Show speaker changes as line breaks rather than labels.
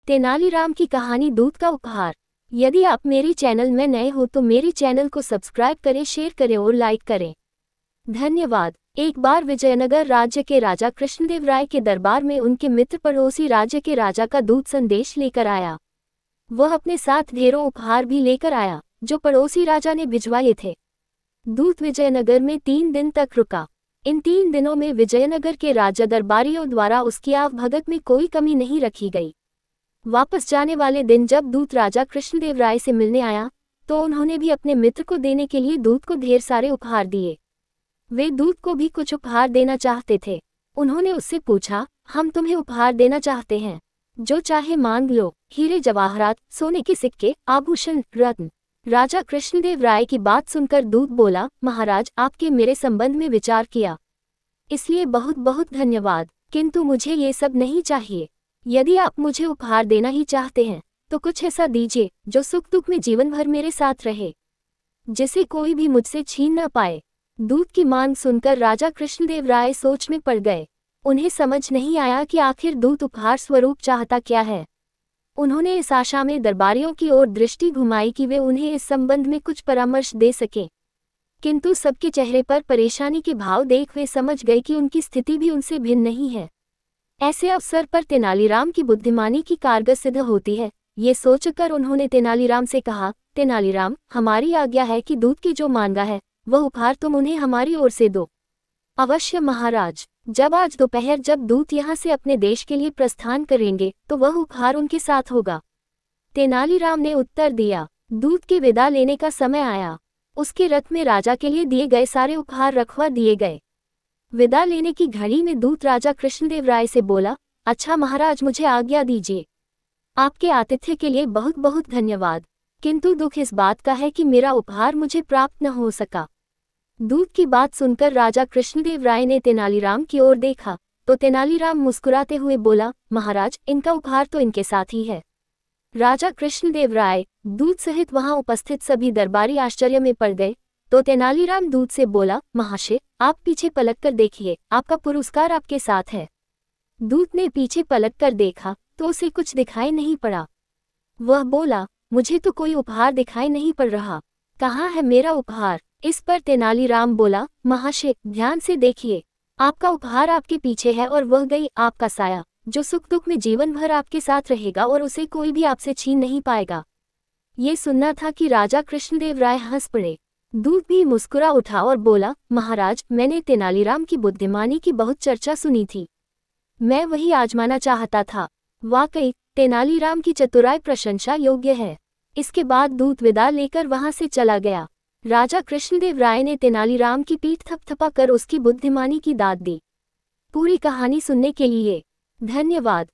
तेनालीराम की कहानी दूध का उपहार। यदि आप मेरे चैनल में नए हो तो मेरे चैनल को सब्सक्राइब करें, शेयर करें और लाइक करें। धन्यवाद। एक बार विजयनगर राज्य के राजा कृष्णदेव राय के दरबार में उनके मित्र पड़ोसी राज्य के राजा का दूत संदेश लेकर आया। वह अपने साथ ढेरों उपहार भी लेकर आया जो पड़ोसी राजा ने भिजवाए थे। दूत विजयनगर में 3 दिन तक रुका। इन 3 दिनों में विजयनगर के राजा दरबारियों द्वारा उसकी आवभगत में कोई कमी नहीं रखी गई। वापस जाने वाले दिन जब दूत राजा कृष्णदेव राय से मिलने आया तो उन्होंने भी अपने मित्र को देने के लिए दूत को ढेर सारे उपहार दिए। वे दूत को भी कुछ उपहार देना चाहते थे। उन्होंने उससे पूछा, हम तुम्हें उपहार देना चाहते हैं, जो चाहे मांग लो, हीरे जवाहरात, सोने के सिक्के, आभूषण, रत्न। राजा कृष्णदेव राय की बात सुनकर दूत बोला, महाराज, आपके मेरे संबंध में विचार किया, इसलिए बहुत बहुत धन्यवाद, किंतु मुझे ये सब नहीं चाहिए। यदि आप मुझे उपहार देना ही चाहते हैं तो कुछ ऐसा दीजिए जो सुख दुख में जीवन भर मेरे साथ रहे, जिसे कोई भी मुझसे छीन न पाए। दूत की मांग सुनकर राजा कृष्णदेव राय सोच में पड़ गए। उन्हें समझ नहीं आया कि आखिर दूत उपहार स्वरूप चाहता क्या है। उन्होंने इस आशा में दरबारियों की ओर दृष्टि घुमाई कि वे उन्हें इस संबंध में कुछ परामर्श दे सकें, किंतु सबके चेहरे पर परेशानी के भाव देख वे समझ गए कि उनकी स्थिति भी उनसे भिन्न नहीं है। ऐसे अवसर पर तेनालीराम की बुद्धिमानी की कारगर सिद्ध होती है। ये सोचकर उन्होंने तेनालीराम से कहा, तेनालीराम, हमारी आज्ञा है कि दूत की जो मांगा है वह उपहार तुम उन्हें हमारी ओर से दो। अवश्य महाराज। जब आज दोपहर जब दूत यहाँ से अपने देश के लिए प्रस्थान करेंगे तो वह उपहार उनके साथ होगा। तेनालीराम ने उत्तर दिया। दूत के विदा लेने का समय आया। उसके रथ में राजा के लिए दिए गए सारे उपहार रखवा दिए गए। विदा लेने की घड़ी में दूत राजा कृष्णदेव राय से बोला, अच्छा महाराज, मुझे आज्ञा दीजिए। आपके आतिथ्य के लिए बहुत बहुत धन्यवाद, किंतु दुख इस बात का है कि मेरा उपहार मुझे प्राप्त न हो सका। दूत की बात सुनकर राजा कृष्णदेव राय ने तेनालीराम की ओर देखा तो तेनालीराम मुस्कुराते हुए बोला, महाराज, इनका उपहार तो इनके साथ ही है। राजा कृष्णदेव राय, दूत सहित वहां उपस्थित सभी दरबारी आश्चर्य में पड़ गए। तो तेनालीराम दूत से बोला, महाशय, आप पीछे पलट कर देखिए, आपका पुरस्कार आपके साथ है। दूत ने पीछे पलट कर देखा तो उसे कुछ दिखाई नहीं पड़ा। वह बोला, मुझे तो कोई उपहार दिखाई नहीं पड़ रहा, कहाँ है मेरा उपहार? इस पर तेनालीराम बोला, महाशय, ध्यान से देखिए, आपका उपहार आपके पीछे है और वह गई आपका साया, जो सुख दुख में जीवन भर आपके साथ रहेगा और उसे कोई भी आपसे छीन नहीं पाएगा। ये सुनना था कि राजा कृष्णदेव राय हंस पड़े। दूत भी मुस्कुरा उठा और बोला, महाराज, मैंने तेनालीराम की बुद्धिमानी की बहुत चर्चा सुनी थी, मैं वही आजमाना चाहता था। वाकई तेनालीराम की चतुराई प्रशंसा योग्य है। इसके बाद दूत विदा लेकर वहां से चला गया। राजा कृष्णदेव राय ने तेनालीराम की पीठ थपथपा कर उसकी बुद्धिमानी की दाद दी। पूरी कहानी सुनने के लिए धन्यवाद।